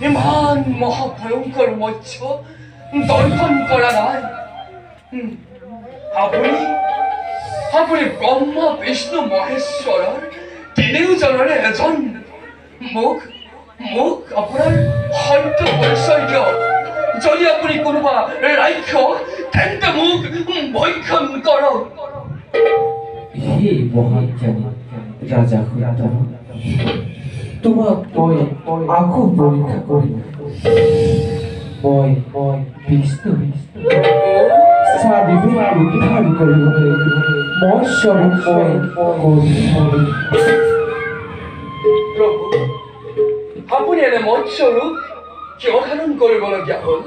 ইমান মহাভয়ঙ্কৰ মৎস্য দৰ্শন কৰা নাই। আপুনি আপুনি ব্ৰহ্মা বিষ্ণু মহেশ্বৰৰ তিনিওজনৰে এজন। মোক মোক আপোনাৰ সত্য পৰিচয় দিয়ক। যদি আপুনি কোনোবা ৰাক্ষস তেন্তে মোক ভক্ষণ কৰক। হে মহাজ্ঞানী ৰাজা সুন্দৰ, তোমাক মই আকৌ পৰীক্ষা কৰিম। মই বিষ্ণু চাৰিবেদ উদ্ধাৰ কৰিবলৈ মই স্বৰূপ প্ৰভু, আপুনি এনে মৎস্যৰূপ কিয় ধাৰণ কৰিবলগীয়া হ'ল?